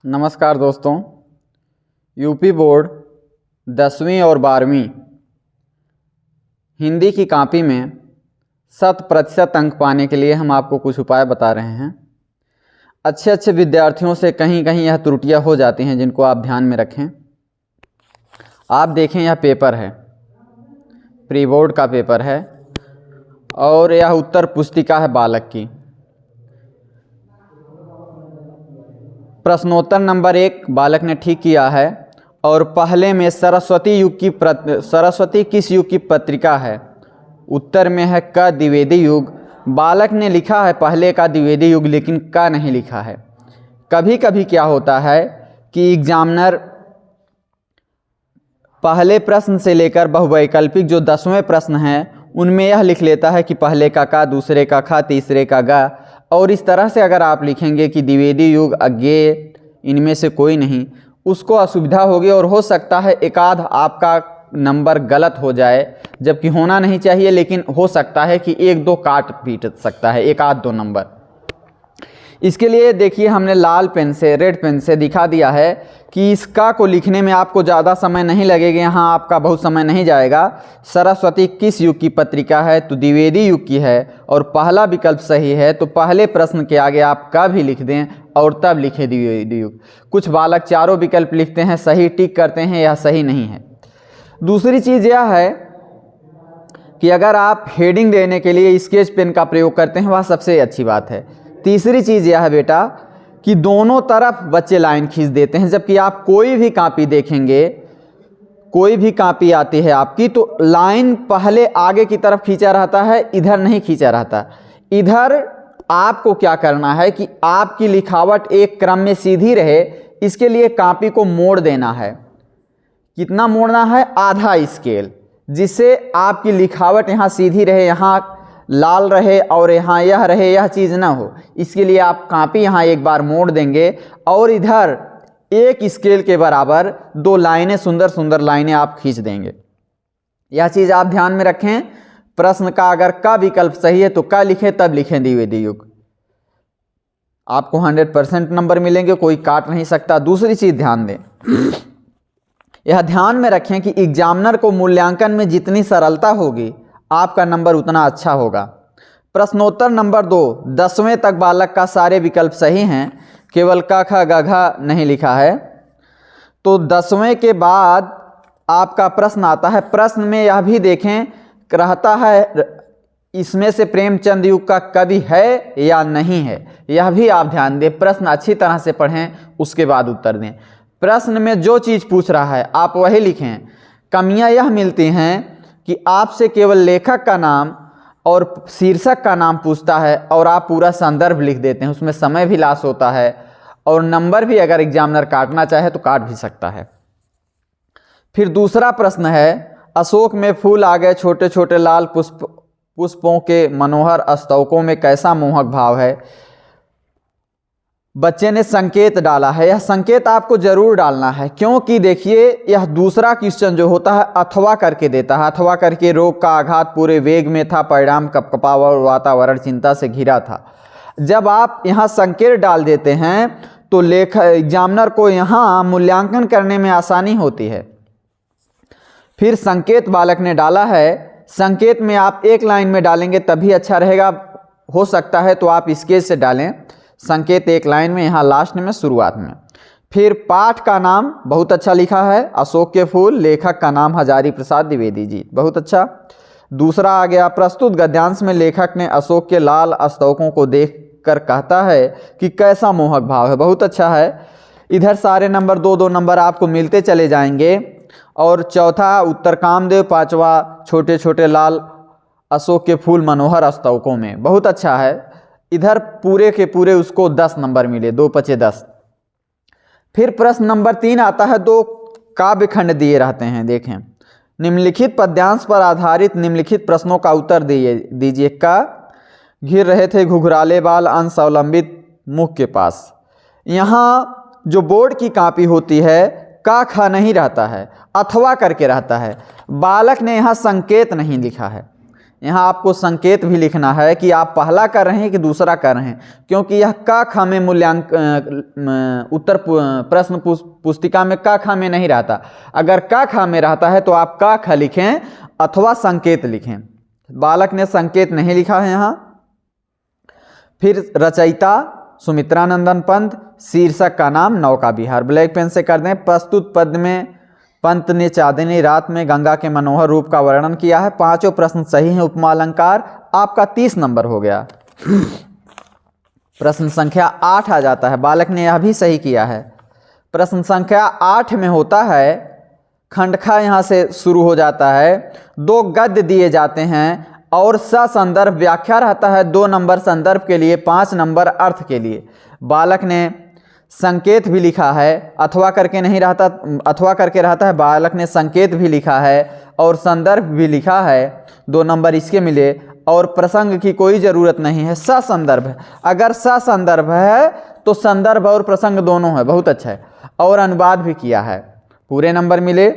नमस्कार दोस्तों। UP board 10वीं और 12वीं हिंदी की कॉपी में 100% अंक पाने के लिए हम आपको कुछ उपाय बता रहे हैं। अच्छे विद्यार्थियों से कहीं कहीं यह त्रुटियां हो जाती हैं जिनको आप ध्यान में रखें। आप देखें, यह पेपर है, प्री बोर्ड का पेपर है और यह उत्तर पुस्तिका है बालक की। प्रश्नोत्तर नंबर 1 बालक ने ठीक किया है और पहले में सरस्वती किस युग की पत्रिका है? उत्तर में है क द्विवेदी युग। बालक ने लिखा है पहले का द्विवेदी युग, लेकिन क नहीं लिखा है। कभी कभी क्या होता है कि एग्जामिनर पहले प्रश्न से लेकर बहुवैकल्पिक जो 10वें प्रश्न हैं उनमें यह लिख लेता है कि पहले का क, दूसरे का ख, तीसरे का ग। और इस तरह से अगर आप लिखेंगे कि द्विवेदी युग, अज्ञेय, इनमें से कोई नहीं, उसको असुविधा होगी और हो सकता है एक आध आपका नंबर गलत हो जाए, जबकि होना नहीं चाहिए, लेकिन हो सकता है कि एक दो काट पीट सकता है, एक आध दो नंबर। इसके लिए देखिए, हमने लाल पेन से, रेड पेन से दिखा दिया है कि इसका को लिखने में आपको ज़्यादा समय नहीं लगेगा, यहाँ आपका बहुत समय नहीं जाएगा। सरस्वती किस युग की पत्रिका है? तो द्विवेदी युग की है और पहला विकल्प सही है। तो पहले प्रश्न के आगे आप का भी लिख दें और तब लिखें द्विवेदी युग। कुछ बालक चारों विकल्प लिखते हैं, सही टिक करते हैं, यह सही नहीं है। दूसरी चीज़ यह है कि अगर आप हेडिंग देने के लिए स्केच पेन का प्रयोग करते हैं, वह सबसे अच्छी बात है। तीसरी चीज़ यह है बेटा कि दोनों तरफ बच्चे लाइन खींच देते हैं, जबकि आप कोई भी कॉपी देखेंगे, कोई भी कॉपी आती है आपकी, तो लाइन पहले आगे की तरफ खींचा रहता है, इधर नहीं खींचा रहता। इधर आपको क्या करना है कि आपकी लिखावट एक क्रम में सीधी रहे, इसके लिए कॉपी को मोड़ देना है। कितना मोड़ना है? आधा स्केल, जिससे आपकी लिखावट यहाँ सीधी रहे, यहाँ लाल रहे और यहाँ यह रहे, यह चीज़ ना हो। इसके लिए आप कॉपी यहाँ एक बार मोड़ देंगे और इधर एक स्केल के बराबर दो लाइनें, सुंदर सुंदर लाइनें आप खींच देंगे। यह चीज़ आप ध्यान में रखें। प्रश्न का अगर का विकल्प सही है तो का लिखें, तब लिखें द्विवेदी युग। आपको 100% नंबर मिलेंगे, कोई काट नहीं सकता। दूसरी चीज़ ध्यान दें, यह ध्यान में रखें कि एग्जामिनर को मूल्यांकन में जितनी सरलता होगी आपका नंबर उतना अच्छा होगा। प्रश्नोत्तर नंबर 2 10वें तक बालक का सारे विकल्प सही हैं, केवल क, ख, ग, घ नहीं लिखा है। तो 10वें के बाद आपका प्रश्न आता है। प्रश्न में यह भी देखें रहता है, इसमें से प्रेमचंद युग का कवि है या नहीं है, यह भी आप ध्यान दें। प्रश्न अच्छी तरह से पढ़ें, उसके बाद उत्तर दें। प्रश्न में जो चीज़ पूछ रहा है आप वही लिखें। कमियां यह मिलती हैं कि आपसे केवल लेखक का नाम और शीर्षक का नाम पूछता है और आप पूरा संदर्भ लिख देते हैं, उसमें समय भी लॉस होता है और नंबर भी अगर एग्जामिनर काटना चाहे तो काट भी सकता है। फिर दूसरा प्रश्न है, अशोक में फूल आ गए छोटे छोटे लाल पुष्पों के मनोहर स्तवकों में कैसा मोहक भाव है? बच्चे ने संकेत डाला है। यह संकेत आपको जरूर डालना है, क्योंकि देखिए यह दूसरा क्वेश्चन जो होता है अथवा करके देता है। अथवा करके रोग का आघात पूरे वेग में था, परिणाम कपकपा और वातावरण चिंता से घिरा था। जब आप यहाँ संकेत डाल देते हैं तो एग्जामिनर को यहाँ मूल्यांकन करने में आसानी होती है। फिर संकेत बालक ने डाला है, संकेत में आप एक लाइन में डालेंगे तभी अच्छा रहेगा। हो सकता है तो आप स्केच से डालें। संकेत एक लाइन में, यहाँ लास्ट में, शुरुआत में। फिर पाठ का नाम बहुत अच्छा लिखा है, अशोक के फूल। लेखक का नाम हजारी प्रसाद द्विवेदी जी, बहुत अच्छा। दूसरा आ गया, प्रस्तुत गद्यांश में लेखक ने अशोक के लाल स्तवकों को देखकर कहता है कि कैसा मोहक भाव है, बहुत अच्छा है। इधर सारे नंबर 2-2 नंबर आपको मिलते चले जाएंगे। और चौथा उत्तर कामदेव, पांचवा छोटे छोटे लाल अशोक के फूल मनोहर स्तवकों में, बहुत अच्छा है। इधर पूरे के पूरे उसको 10 नंबर मिले, 2 × 5 = 10। फिर प्रश्न नंबर 3 आता है, 2 काव्य खंड दिए रहते हैं। देखें, निम्नलिखित पद्यांश पर आधारित निम्नलिखित प्रश्नों का उत्तर दीजिए। का घिर रहे थे घुघराले बाल अंश अवलंबित मुख के पास। यहाँ जो बोर्ड की कॉपी होती है का ख नहीं रहता है, अथवा करके रहता है। बालक ने यहाँ संकेत नहीं लिखा है, यहाँ आपको संकेत भी लिखना है कि आप पहला कर रहे हैं कि दूसरा कर रहे हैं, क्योंकि यह क ख में उत्तर प्रश्न पुस्तिका में क ख में नहीं रहता। अगर क ख में रहता है तो आप क ख लिखें अथवा संकेत लिखें। बालक ने संकेत नहीं लिखा है यहाँ। फिर रचयिता सुमित्रा नंदन पंत, शीर्षक का नाम नौका विहार, ब्लैक पेन से कर दें। प्रस्तुत पद में पंत ने चांदनी रात में गंगा के मनोहर रूप का वर्णन किया है। पांचों प्रश्न सही हैं। उपमा अलंकार, आपका 30 नंबर हो गया। प्रश्न संख्या 8 आ जाता है, बालक ने यह भी सही किया है। प्रश्न संख्या 8 में होता है, खंडखा यहाँ से शुरू हो जाता है। 2 गद्य दिए जाते हैं और संदर्भ व्याख्या रहता है 2 नंबर संदर्भ के लिए, 5 नंबर अर्थ के लिए। बालक ने संकेत भी लिखा है, अथवा करके नहीं रहता, अथवा करके रहता है। बालक ने संकेत भी लिखा है और संदर्भ भी लिखा है, 2 नंबर इसके मिले। और प्रसंग की कोई ज़रूरत नहीं है, ससंदर्भ है। अगर ससंदर्भ है तो संदर्भ और प्रसंग दोनों है, बहुत अच्छा है। और अनुवाद भी किया है, पूरे नंबर मिले।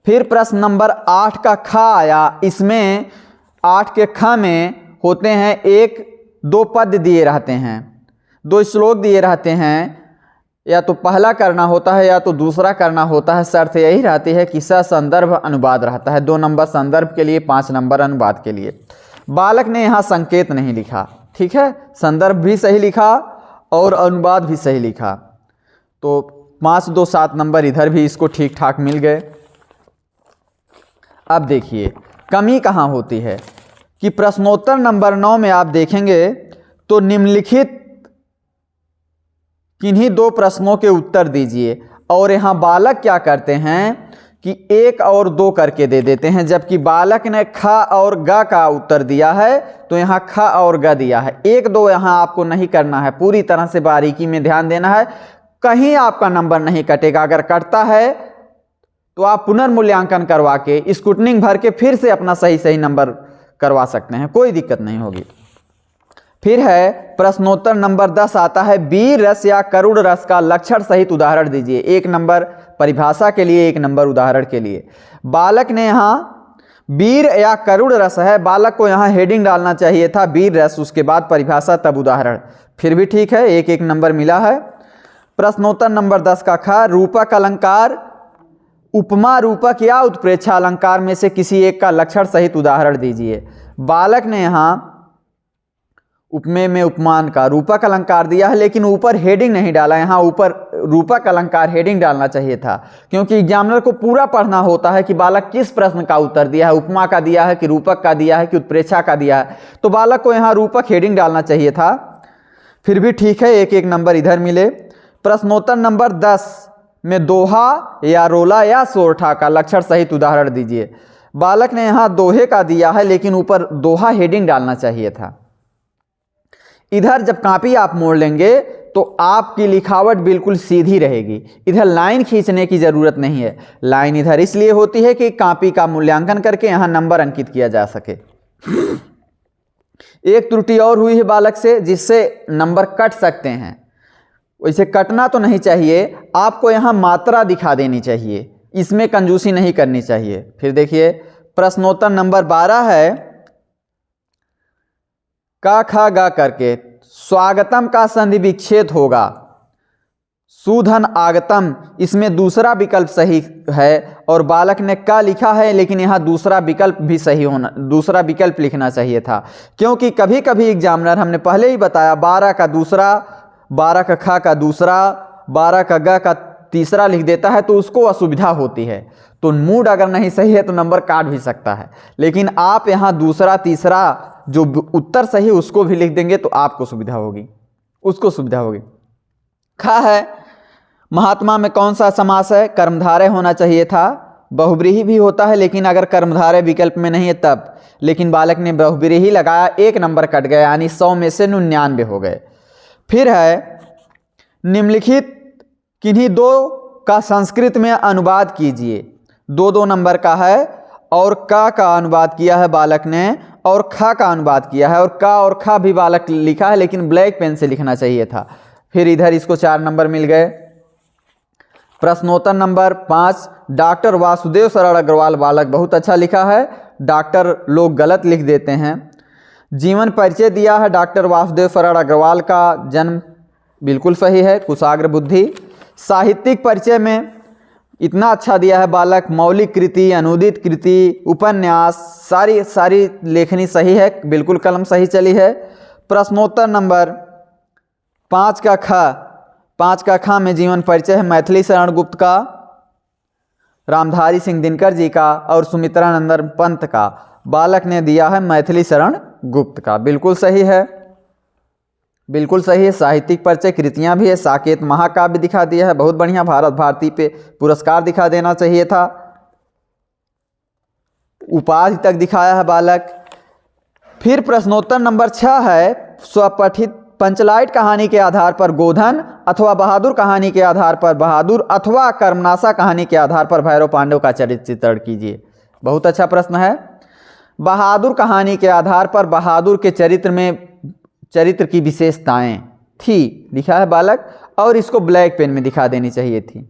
फिर प्रश्न नंबर 8 का ख आया। इसमें 8 के ख में होते हैं 1-2 पद दिए रहते हैं, 2 श्लोक दिए रहते हैं। या तो पहला करना होता है या तो दूसरा करना होता है। शर्त यही रहती है कि संदर्भ अनुवाद रहता है, 2 नंबर संदर्भ के लिए, 5 नंबर अनुवाद के लिए। बालक ने यहाँ संकेत नहीं लिखा, ठीक है। संदर्भ भी सही लिखा और अनुवाद भी सही लिखा, तो 5, 2, 7 नंबर इधर भी इसको ठीक ठाक मिल गए। अब देखिए कमी कहाँ होती है कि प्रश्नोत्तर नंबर 9 में आप देखेंगे तो निम्नलिखित किन्हीं 2 प्रश्नों के उत्तर दीजिए। और यहाँ बालक क्या करते हैं कि 1 और 2 करके दे देते हैं, जबकि बालक ने ख और ग का उत्तर दिया है तो यहाँ ख और ग दिया है। 1, 2 यहाँ आपको नहीं करना है, पूरी तरह से बारीकी में ध्यान देना है, कहीं आपका नंबर नहीं कटेगा। अगर कटता है तो आप पुनर्मूल्यांकन करवा के स्क्रूटनिंग भर के फिर से अपना सही नंबर करवा सकते हैं, कोई दिक्कत नहीं होगी। फिर है प्रश्नोत्तर नंबर 10 आता है, वीर रस या करुण रस का लक्षण सहित उदाहरण दीजिए। 1 नंबर परिभाषा के लिए, 1 नंबर उदाहरण के लिए। बालक ने यहाँ वीर या करुण रस है, बालक को यहाँ हेडिंग डालना चाहिए था वीर रस, उसके बाद परिभाषा तब उदाहरण, फिर भी ठीक है, 1-1 नंबर मिला है। प्रश्नोत्तर नंबर 10 का ख, रूपक अलंकार, उपमा रूपक या उत्प्रेक्षा अलंकार में से किसी एक का लक्षण सहित उदाहरण दीजिए। बालक ने यहाँ उपमेय में उपमान का रूपक अलंकार दिया है, लेकिन ऊपर हेडिंग नहीं डाला। यहाँ ऊपर रूपक अलंकार हेडिंग डालना चाहिए था, क्योंकि एग्जामिनर को पूरा पढ़ना होता है कि बालक किस प्रश्न का उत्तर दिया है, उपमा का दिया है कि रूपक का दिया है कि उत्प्रेक्षा का दिया है। तो बालक को यहाँ रूपक हेडिंग डालना चाहिए था, फिर भी ठीक है, 1-1 नंबर इधर मिले। प्रश्नोत्तर नंबर 10 में दोहा या रोला या सोरठा का लक्षण सहित उदाहरण दीजिए। बालक ने यहाँ दोहे का दिया है, लेकिन ऊपर दोहा हेडिंग डालना चाहिए था। इधर जब कॉपी आप मोड़ लेंगे तो आपकी लिखावट बिल्कुल सीधी रहेगी, इधर लाइन खींचने की ज़रूरत नहीं है। लाइन इधर इसलिए होती है कि कॉपी का मूल्यांकन करके यहाँ नंबर अंकित किया जा सके। एक त्रुटि और हुई है बालक से, जिससे नंबर कट सकते हैं। वैसे कटना तो नहीं चाहिए, आपको यहाँ मात्रा दिखा देनी चाहिए, इसमें कंजूसी नहीं करनी चाहिए। फिर देखिए प्रश्नोत्तर नंबर 12 है, का खा गा करके स्वागतम का संधि विच्छेद होगा, सुधन आगतम, इसमें दूसरा विकल्प सही है। और बालक ने का लिखा है, लेकिन यहाँ दूसरा विकल्प भी सही होना, दूसरा विकल्प लिखना चाहिए था, क्योंकि कभी कभी एग्जामिनर, हमने पहले ही बताया, 12 का दूसरा, 12 का खा का दूसरा, 12 का गा का तीसरा लिख देता है, तो उसको असुविधा होती है। तो मूड अगर नहीं सही है तो नंबर काट भी सकता है, लेकिन आप यहाँ दूसरा तीसरा जो उत्तर सही उसको भी लिख देंगे तो आपको सुविधा होगी, उसको सुविधा होगी। खा है, महात्मा में कौन सा समास है, कर्मधारय होना चाहिए था। बहुब्रीहि भी होता है, लेकिन अगर कर्मधारय विकल्प में नहीं है तब, लेकिन बालक ने बहुब्रीहि लगाया, 1 नंबर कट गया, यानी 100 में से 99 हो गए। फिर है निम्नलिखित किन्हीं 2 का संस्कृत में अनुवाद कीजिए। 2-2 नंबर का है, और का अनुवाद किया है बालक ने, और खा का अनुवाद किया है, और का और खा भी बालक लिखा है, लेकिन ब्लैक पेन से लिखना चाहिए था। फिर इधर इसको 4 नंबर मिल गए। प्रश्नोत्तर नंबर 5, डॉक्टर वासुदेव शरण अग्रवाल, बालक बहुत अच्छा लिखा है। डॉक्टर लोग गलत लिख देते हैं। जीवन परिचय दिया है डॉक्टर वासुदेव फरड़ अग्रवाल का, जन्म बिल्कुल सही है, कुशाग्र बुद्धि। साहित्यिक परिचय में इतना अच्छा दिया है बालक, मौलिक कृति, अनुदित कृति, उपन्यास, सारी लेखनी सही है, बिल्कुल कलम सही चली है। प्रश्नोत्तर नंबर 5 का ख में जीवन परिचय है मैथिली शरण गुप्त का, रामधारी सिंह दिनकर जी का और सुमित्रा नंदन पंत का। बालक ने दिया है मैथिली शरण गुप्त का, बिल्कुल सही है, बिल्कुल सही है। साहित्यिक परिचय कृतियां भी है, साकेत महाकाव्य दिखा दिया है, बहुत बढ़िया, भारत भारती पे पुरस्कार दिखा देना चाहिए था, उपाधि तक दिखाया है बालक। फिर प्रश्नोत्तर नंबर 6 है स्वपठित पंचलाइट कहानी के आधार पर गोधन अथवा बहादुर कहानी के आधार पर बहादुर अथवा कर्मनाशा कहानी के आधार पर भैरव पांडव का चरित्र चित्रण कीजिए। बहुत अच्छा प्रश्न है। बहादुर कहानी के आधार पर बहादुर के चरित्र की विशेषताएं थी, लिखा है बालक, और इसको ब्लैक पेन में दिखा देनी चाहिए थी।